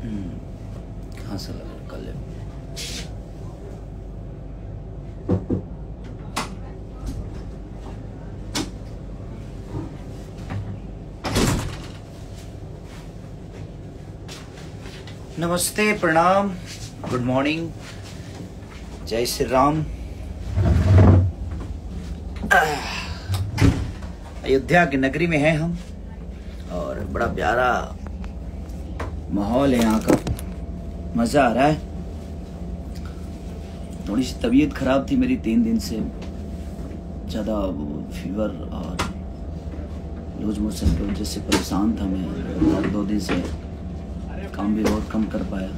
कहाँ से लगा कर ले। नमस्ते, प्रणाम, गुड मॉर्निंग, जय श्री राम। अयोध्या की नगरी में हैं हम और बड़ा प्यारा माहौल है यहाँ का, मजा आ रहा है। थोड़ी सी तबीयत खराब थी मेरी 3 दिन से, ज़्यादा फीवर और लूज मोशन की वजह से परेशान था मैं। और 2 दिन से काम भी बहुत कम कर पाया।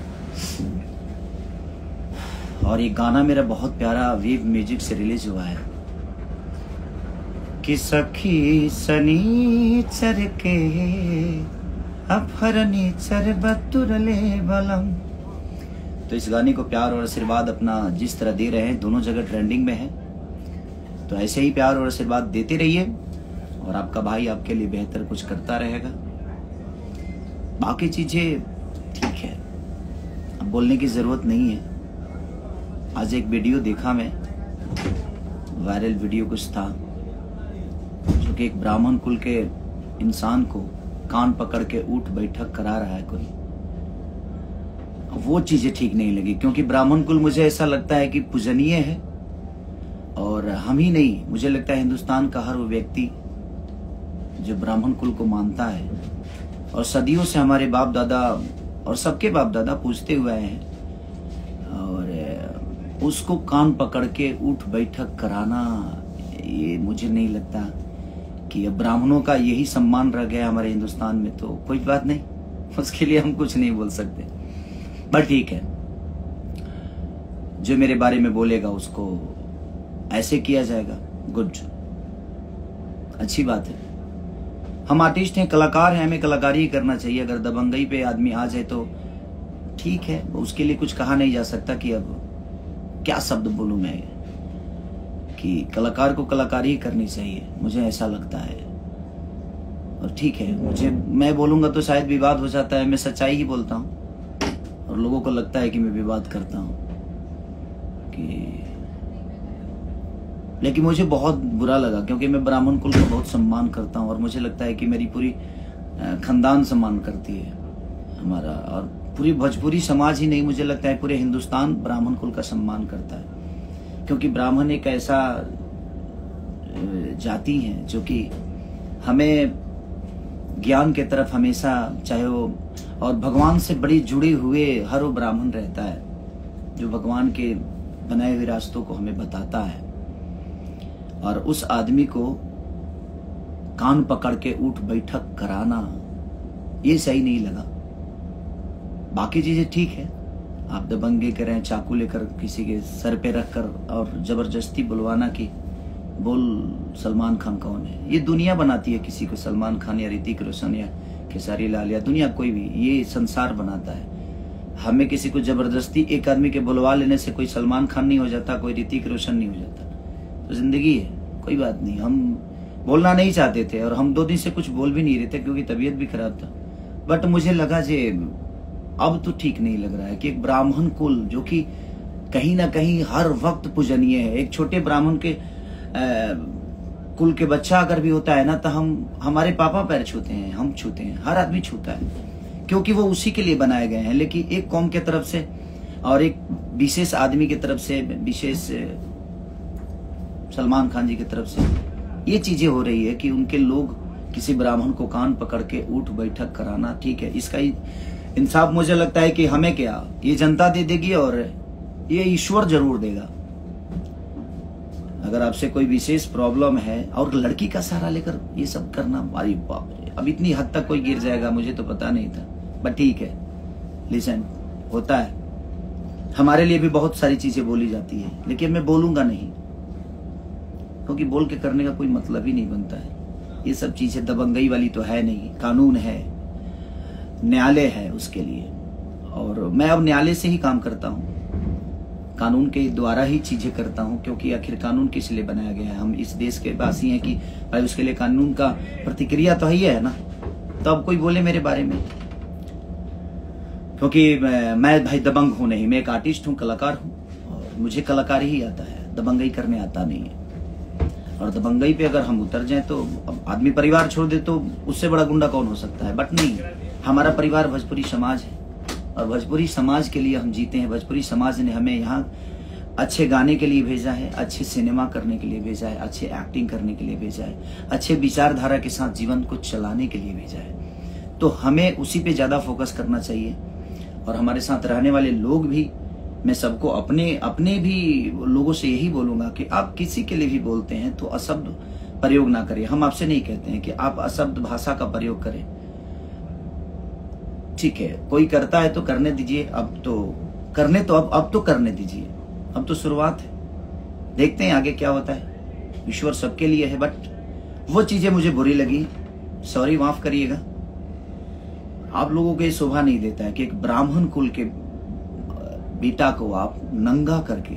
और ये गाना मेरा बहुत प्यारा वेव म्यूजिक से रिलीज हुआ है कि सखी सनीचर के अपहरणीचर बतुरले बलम। तो इस गाने को प्यार और आशीर्वाद अपना जिस तरह दे रहे हैं, दोनों जगह ट्रेंडिंग में है, तो ऐसे ही प्यार और आशीर्वाद देते रहिए और आपका भाई आपके लिए बेहतर कुछ करता रहेगा। बाकी चीजें ठीक है, अब बोलने की जरूरत नहीं है। आज एक वीडियो देखा मैं, वायरल वीडियो कुछ था, जो कि एक ब्राह्मण कुल के इंसान को कान पकड़ के उठ बैठक करा रहा है कोई। वो चीजें ठीक नहीं लगी, क्योंकि ब्राह्मण कुल मुझे ऐसा लगता है कि पूजनीय है। और हम ही नहीं, मुझे लगता है हिंदुस्तान का हर वो व्यक्ति जो ब्राह्मण कुल को मानता है और सदियों से हमारे बाप दादा और सबके बाप दादा पूछते हुए आए हैं, और उसको कान पकड़ के उठ बैठक कराना, ये मुझे नहीं लगता कि अब ब्राह्मणों का यही सम्मान रह गया हमारे हिंदुस्तान में। तो कोई बात नहीं, उसके लिए हम कुछ नहीं बोल सकते, बट ठीक है, जो मेरे बारे में बोलेगा उसको ऐसे किया जाएगा। गुड, अच्छी बात है। हम आर्टिस्ट हैं, कलाकार हैं, हमें कलाकारी ही करना चाहिए। अगर दबंगई पे आदमी आ जाए तो ठीक है, उसके लिए कुछ कहा नहीं जा सकता कि अब क्या शब्द बोलूं मैं, कि कलाकार को कलाकारी ही करनी चाहिए, मुझे ऐसा लगता है। और ठीक है, मैं बोलूंगा तो शायद विवाद हो जाता है, मैं सच्चाई ही बोलता हूँ और लोगों को लगता है कि मैं विवाद करता हूँ कि, लेकिन मुझे बहुत बुरा लगा, क्योंकि मैं ब्राह्मण कुल का बहुत सम्मान करता हूँ और मुझे लगता है कि मेरी पूरी खानदान सम्मान करती है हमारा, और पूरी भोजपुरी समाज ही नहीं, मुझे लगता है पूरे हिंदुस्तान ब्राह्मण कुल का सम्मान करता है। क्योंकि ब्राह्मण एक ऐसा जाति है जो कि हमें ज्ञान के तरफ हमेशा, चाहे वो, और भगवान से बड़ी जुड़े हुए हर वो ब्राह्मण रहता है जो भगवान के बनाए हुए रास्तों को हमें बताता है। और उस आदमी को कान पकड़ के उठ बैठक कराना, ये सही नहीं लगा। बाकी चीजें ठीक है, आप दबंगे करें, चाकू लेकर किसी के सर पे रखकर और जबरदस्ती बुलवाना कि बोल सलमान खान कौन है, ये दुनिया बनाती है किसी को, सलमान खान या ऋतिक रोशन या खेसारी लाल या दुनिया कोई भी, ये संसार बनाता है। हमें किसी को जबरदस्ती एक आदमी के बुलवा लेने से कोई सलमान खान नहीं हो जाता, कोई ऋतिक रोशन नहीं हो जाता। तो जिंदगी है, कोई बात नहीं। हम बोलना नहीं चाहते थे और हम 2 दिन से कुछ बोल भी नहीं रहे थे क्योंकि तबीयत भी खराब था, बट मुझे लगा जे अब तो ठीक नहीं लग रहा है कि एक ब्राह्मण कुल जो कि कहीं ना कहीं हर वक्त पूजनीय है, एक छोटे ब्राह्मण के कुल के बच्चा अगर भी होता है ना, तो हम हमारे पापा पैर छूते हैं, हम छूते हैं, हर आदमी छूता है, क्योंकि वो उसी के लिए बनाए गए हैं। लेकिन एक कौम के तरफ से और एक विशेष आदमी की तरफ से, विशेष सलमान खान जी की तरफ से ये चीजें हो रही है कि उनके लोग किसी ब्राह्मण को कान पकड़ के उठ बैठक कराना, ठीक है, इसका इंसाफ मुझे लगता है कि हमें क्या, ये जनता दे देगी और ये ईश्वर जरूर देगा। अगर आपसे कोई विशेष प्रॉब्लम है और लड़की का सहारा लेकर ये सब करना, अरे बाप रे, अब इतनी हद तक कोई गिर जाएगा मुझे तो पता नहीं था, बट ठीक है, लिसन, होता है। हमारे लिए भी बहुत सारी चीजें बोली जाती है, लेकिन मैं बोलूंगा नहीं, क्योंकि बोल के करने का कोई मतलब ही नहीं बनता है। ये सब चीजें दबंगई वाली तो है नहीं, कानून है, न्यायालय है उसके लिए, और मैं अब न्यायालय से ही काम करता हूँ, कानून के द्वारा ही चीजें करता हूँ, क्योंकि आखिर कानून किस लिए बनाया गया है। हम इस देश के वासी हैं कि भाई उसके लिए कानून का प्रतिक्रिया तो ही है ना। तो अब कोई बोले मेरे बारे में, क्योंकि मैं भाई दबंग हूं नहीं, मैं एक आर्टिस्ट हूं, कलाकार हूं, और मुझे कलाकारी ही आता है, दबंगई करने आता नहीं है। और दबंगई पे अगर हम उतर जाएं तो आदमी परिवार छोड़ दे तो उससे बड़ा गुंडा कौन हो सकता है। बट नहीं, हमारा परिवार भोजपुरी समाज है और भोजपुरी समाज के लिए हम जीते हैं। भोजपुरी समाज ने हमें यहाँ अच्छे गाने के लिए भेजा है, अच्छे सिनेमा करने के लिए भेजा है, अच्छे एक्टिंग करने के लिए भेजा है, अच्छे विचारधारा के साथ जीवन को चलाने के लिए भेजा है। तो हमें उसी पे ज्यादा फोकस करना चाहिए। और हमारे साथ रहने वाले लोग भी, मैं सबको अपने भी लोगों से यही बोलूंगा कि आप किसी के लिए भी बोलते हैं तो अशब्द प्रयोग ना करें। हम आपसे नहीं कहते हैं कि आप अशब्द भाषा का प्रयोग करें, ठीक है, कोई करता है तो करने दीजिए। अब तो करने दीजिए, अब तो शुरुआत है, देखते हैं आगे क्या होता है। ईश्वर सबके लिए है। बट वो चीजें मुझे बुरी लगी, सॉरी, माफ करिएगा। आप लोगों को ये शोभा नहीं देता है कि एक ब्राह्मण कुल के बेटा को आप नंगा करके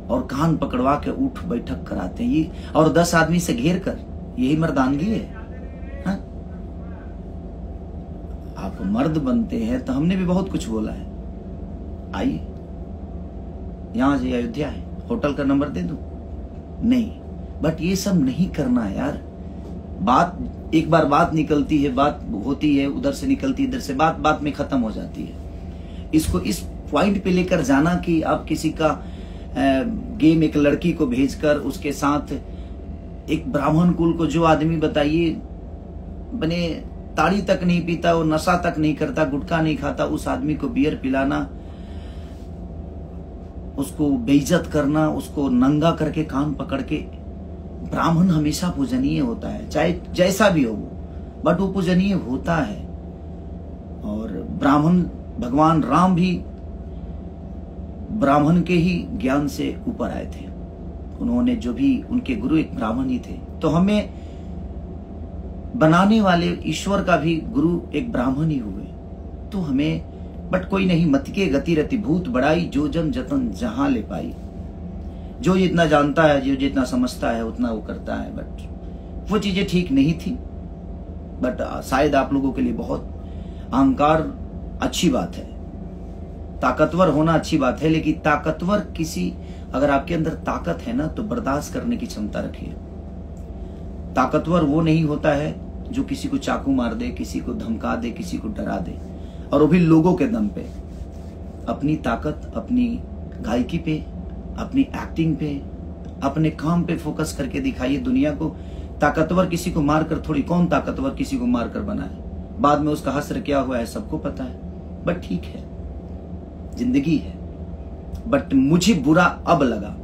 और कान पकड़वा के उठ बैठक कराते हैं, ये और 10 आदमी से घेर कर, यही मर्दानगी है? हा? आप मर्द बनते हैं तो हमने भी बहुत कुछ बोला है। आइए, यहां से अयोध्या है, होटल का नंबर दे दूं? नहीं, बट ये सब नहीं करना है यार। बात एक बार बात निकलती है, बात होती है, उधर से निकलती है, इधर से, बात में खत्म हो जाती है। इसको इस पॉइंट पे लेकर जाना कि आप किसी का गेम, एक लड़की को भेजकर उसके साथ एक ब्राह्मण कुल को, जो आदमी बताइए बने ताड़ी तक नहीं पीता, वो नशा तक नहीं करता, गुटखा नहीं खाता, उस आदमी को बियर पिलाना, उसको बेइज्जत करना, उसको नंगा करके कान पकड़ के। ब्राह्मण हमेशा पूजनीय होता है, चाहे जैसा भी हो वो, बट वो पूजनीय होता है। और ब्राह्मण, भगवान राम भी ब्राह्मण के ही ज्ञान से ऊपर आए थे। उन्होंने जो भी, उनके गुरु एक ब्राह्मण ही थे। तो हमें बनाने वाले ईश्वर का भी गुरु एक ब्राह्मण ही हुए। तो हमें, बट कोई नहीं, मत के गति रति भूत बड़ाई, जो जन जतन जहां ले पाई। जो जितना जानता है, जो जितना समझता है, उतना वो करता है। बट वो चीजें ठीक नहीं थी। बट शायद आप लोगों के लिए बहुत अहंकार अच्छी बात है, ताकतवर होना अच्छी बात है, लेकिन ताकतवर किसी, अगर आपके अंदर ताकत है ना, तो बर्दाश्त करने की क्षमता रखिए। ताकतवर वो नहीं होता है जो किसी को चाकू मार दे, किसी को धमका दे, किसी को डरा दे, और वो भी लोगों के दम पे। अपनी ताकत अपनी गायकी पे, अपनी एक्टिंग पे, अपने काम पे फोकस करके दिखाइए दुनिया को। ताकतवर किसी को मारकर थोड़ी, कौन ताकतवर किसी को मारकर बना है? बाद में उसका हश्र क्या हुआ है सबको पता है। बट ठीक है, जिंदगी है। बट मुझे बुरा अब लगा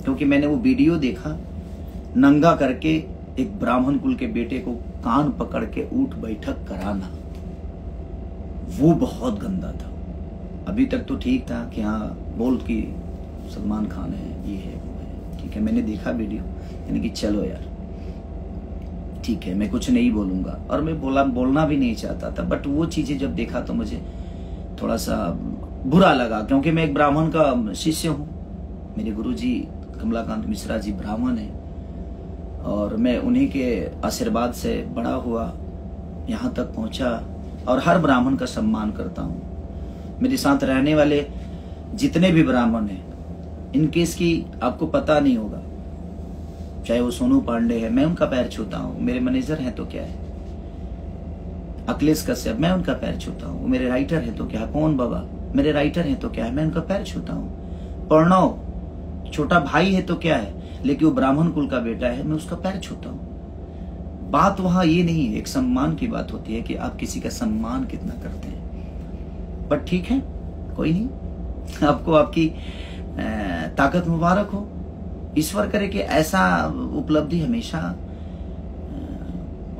क्योंकि मैंने वो वीडियो देखा, नंगा करके एक ब्राह्मण कुल के बेटे को कान पकड़ के उठ बैठक कराना, वो बहुत गंदा था। अभी तक तो ठीक था कि हाँ बोल की सलमान खान है, ये है, वो है, ठीक है, मैंने देखा वीडियो, यानी कि चलो यार ठीक है, मैं कुछ नहीं बोलूंगा, और मैं बोलना भी नहीं चाहता था। बट वो चीजें जब देखा तो मुझे थोड़ा सा बुरा लगा, क्योंकि मैं एक ब्राह्मण का शिष्य हूँ। मेरे गुरुजी कमलाकांत मिश्रा जी ब्राह्मण हैं, और मैं उन्हीं के आशीर्वाद से बड़ा हुआ, यहाँ तक पहुंचा, और हर ब्राह्मण का सम्मान करता हूँ। मेरे साथ रहने वाले जितने भी ब्राह्मण हैं, इनके इसकी आपको पता नहीं होगा, चाहे वो सोनू पांडे है, मैं उनका पैर छूता हूँ। मेरे मैनेजर हैं तो क्या है, अखिलेश कश्यप, मैं उनका पैर छूता हूँ। मेरे राइटर है तो क्या है, पवन बाबा मेरे राइटर हैं तो क्या है, मैं उनका पैर छूता हूँ। प्रणव छोटा भाई है तो क्या है, लेकिन वो ब्राह्मण कुल का बेटा है, मैं उसका पैर छूता हूँ। बात वहां ये नहीं है, एक सम्मान की बात होती है कि आप किसी का सम्मान कितना करते हैं। बट ठीक है, कोई नहीं, आपको आपकी ताकत मुबारक हो। ईश्वर करे कि ऐसा उपलब्धि हमेशा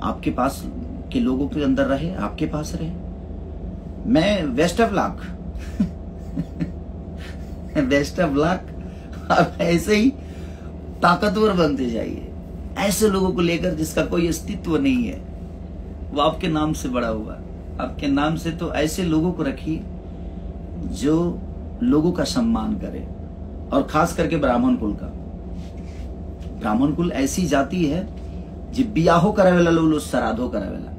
आपके पास के लोगों के अंदर रहे, आपके पास रहे। मैं best of luck best of luck. आप ऐसे ही ताकतवर बनते जाइए, ऐसे लोगों को लेकर जिसका कोई अस्तित्व नहीं है, वो आपके नाम से बड़ा हुआ, आपके नाम से। तो ऐसे लोगों को रखिए जो लोगों का सम्मान करे, और खास करके ब्राह्मण कुल का। ब्राह्मण कुल ऐसी जाति है जो बियाहो करावेला, लोग श्राद्धो करावेला।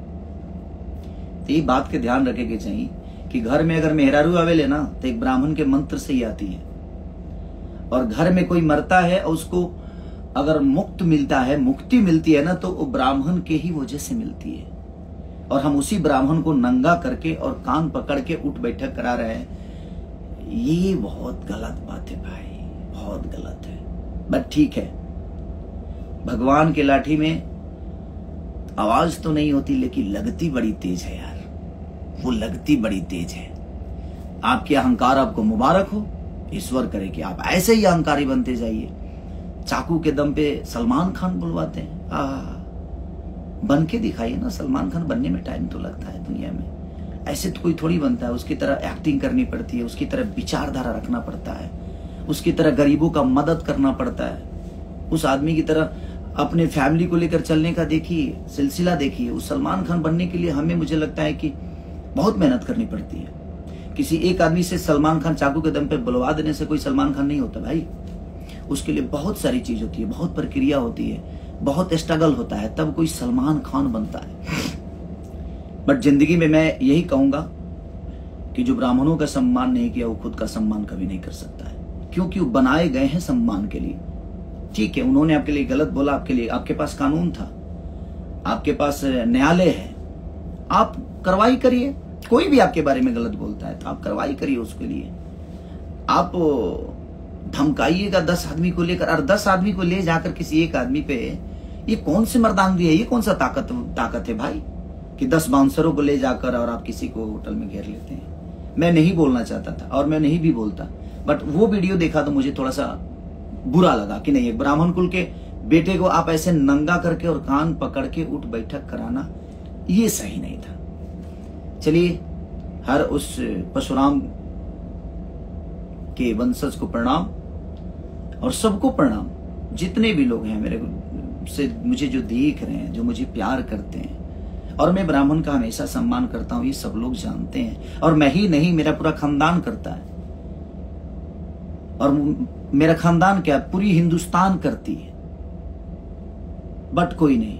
तो ये बात के ध्यान रखे के चाहिए कि घर में अगर मेहरारू आवेले ना तो एक ब्राह्मण के मंत्र से ही आती है, और घर में कोई मरता है और उसको अगर मुक्त मिलता है, मुक्ति मिलती है ना, तो वो ब्राह्मण के ही वजह से मिलती है। और हम उसी ब्राह्मण को नंगा करके और कान पकड़ के उठ बैठक करा रहे हैं। ये बहुत गलत बात है भाई, बहुत गलत है। बट ठीक है, भगवान के लाठी में आवाज तो नहीं होती लेकिन लगती बड़ी तेज है यार, वो लगती बड़ी तेज है। आपके अहंकार आपको मुबारक हो, ईश्वर करे कि आप ऐसे ही अहंकारी बनते जाइए। चाकू के दम पे सलमान खान बुलवाते हैं, बन के दिखाइए ना। सलमान खान बनने में टाइम तो लगता है दुनिया में, ऐसे तो कोई थोड़ी बनता है। उसकी तरह एक्टिंग करनी पड़ती है, उसकी तरह विचारधारा रखना पड़ता है, उसकी तरह गरीबों का मदद करना पड़ता है, उस आदमी की तरह अपने फैमिली को लेकर चलने का देखिए, सिलसिला देखिए। उस सलमान खान बनने के लिए हमें, मुझे लगता है कि बहुत मेहनत करनी पड़ती है। किसी एक आदमी से सलमान खान चाकू के दम पे बुलवा देने से कोई सलमान खान नहीं होता भाई। उसके लिए बहुत सारी चीज होती है, बहुत प्रक्रिया होती है, बहुत स्ट्रगल होता है, तब कोई सलमान खान बनता है। बट जिंदगी में मैं यही कहूंगा कि जो ब्राह्मणों का सम्मान नहीं किया वो खुद का सम्मान कभी नहीं कर सकता है, क्योंकि वो बनाए गए हैं सम्मान के लिए। ठीक है, उन्होंने आपके लिए गलत बोला, आपके लिए, आपके पास कानून था, आपके पास न्यायालय है, आप कार्रवाई करिए। कोई भी आपके बारे में गलत बोलता है तो आप कार्रवाई करिए उसके लिए। आप धमकाइएगा 10 आदमी को लेकर, और 10 आदमी को ले जाकर किसी एक आदमी पे, ये कौन सी मर्दानगी है, ये कौन सा ताकत है भाई कि 10 बाउंसरों को ले जाकर और आप किसी को होटल में घेर लेते हैं। मैं नहीं बोलना चाहता था और मैं नहीं भी बोलता, बट वो वीडियो देखा तो मुझे थोड़ा सा बुरा लगा कि नहीं, एक ब्राह्मण कुल के बेटे को आप ऐसे नंगा करके और कान पकड़ के उठ बैठक कराना, ये सही नहीं था। चलिए, हर उस परशुराम के वंशज को प्रणाम और सबको प्रणाम, जितने भी लोग हैं मेरे से, मुझे जो देख रहे हैं, जो मुझे प्यार करते हैं। और मैं ब्राह्मण का हमेशा सम्मान करता हूं, ये सब लोग जानते हैं। और मैं ही नहीं, मेरा पूरा खानदान करता है, और मेरा खानदान क्या, पूरी हिंदुस्तान करती है। बट कोई नहीं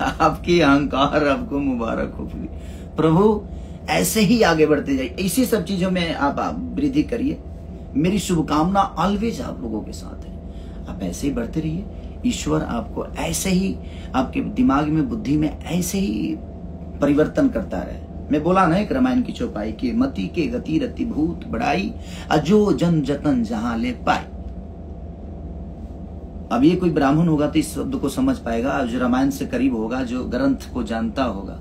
आपकी अहंकार आपको मुबारक हो प्रभु, ऐसे ही आगे बढ़ते जाइए, इसी सब चीजों में आप वृद्धि करिए। मेरी शुभकामना ऑलवेज आप लोगों के साथ है। आप ऐसे ही बढ़ते रहिए, ईश्वर आपको ऐसे ही, आपके दिमाग में, बुद्धि में ऐसे ही परिवर्तन करता रहे। मैं बोला ना एक रामायण की चौपाई की, मति के गति रति भूत बढ़ाई, अजो जन जतन जहां ले पाए। अब ये कोई ब्राह्मण होगा तो इस शब्द को समझ पाएगा, जो रामायण से करीब होगा, जो ग्रंथ को जानता होगा,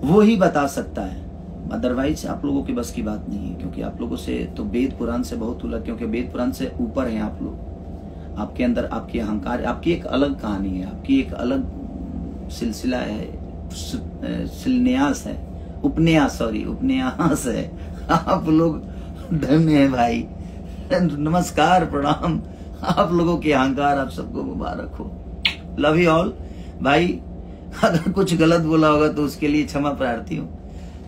वो ही बता सकता है। अदरवाइज आप लोगों की बस की बात नहीं है, क्योंकि आप लोगों से तो वेद पुराण से बहुत अलग, क्योंकि वेद पुराण से ऊपर हैं आप लोग। आपके अंदर आपकी अहंकार, आपकी एक अलग कहानी है, आपकी एक अलग सिलसिला है, शिलन्यास है, उपन्यास है। आप लोग धन्य है भाई, नमस्कार, प्रणाम। आप लोगों के अहंकार आप सबको मुबारक हो। लव यू ऑल भाई। अगर कुछ गलत बोला होगा तो उसके लिए क्षमा प्रार्थी हूँ,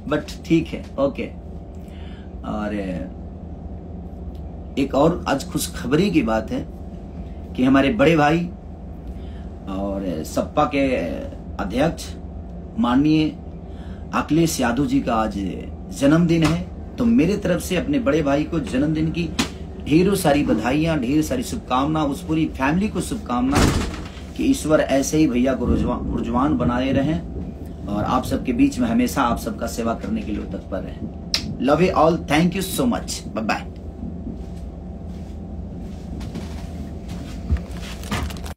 बट ठीक है, ओके। और एक और आज खुशखबरी की बात है कि हमारे बड़े भाई और सपा के अध्यक्ष माननीय अखिलेश यादव जी का आज जन्मदिन है। तो मेरे तरफ से अपने बड़े भाई को जन्मदिन की ढेरों सारी बधाइयां, ढेर सारी शुभकामना, उस पूरी फैमिली को शुभकामना कि ईश्वर ऐसे ही भैया को रुजवान बनाए रहें और आप सबके बीच में हमेशा आप सबका सेवा करने के लिए तत्पर रहें। Love you all, thank you so much, bye bye.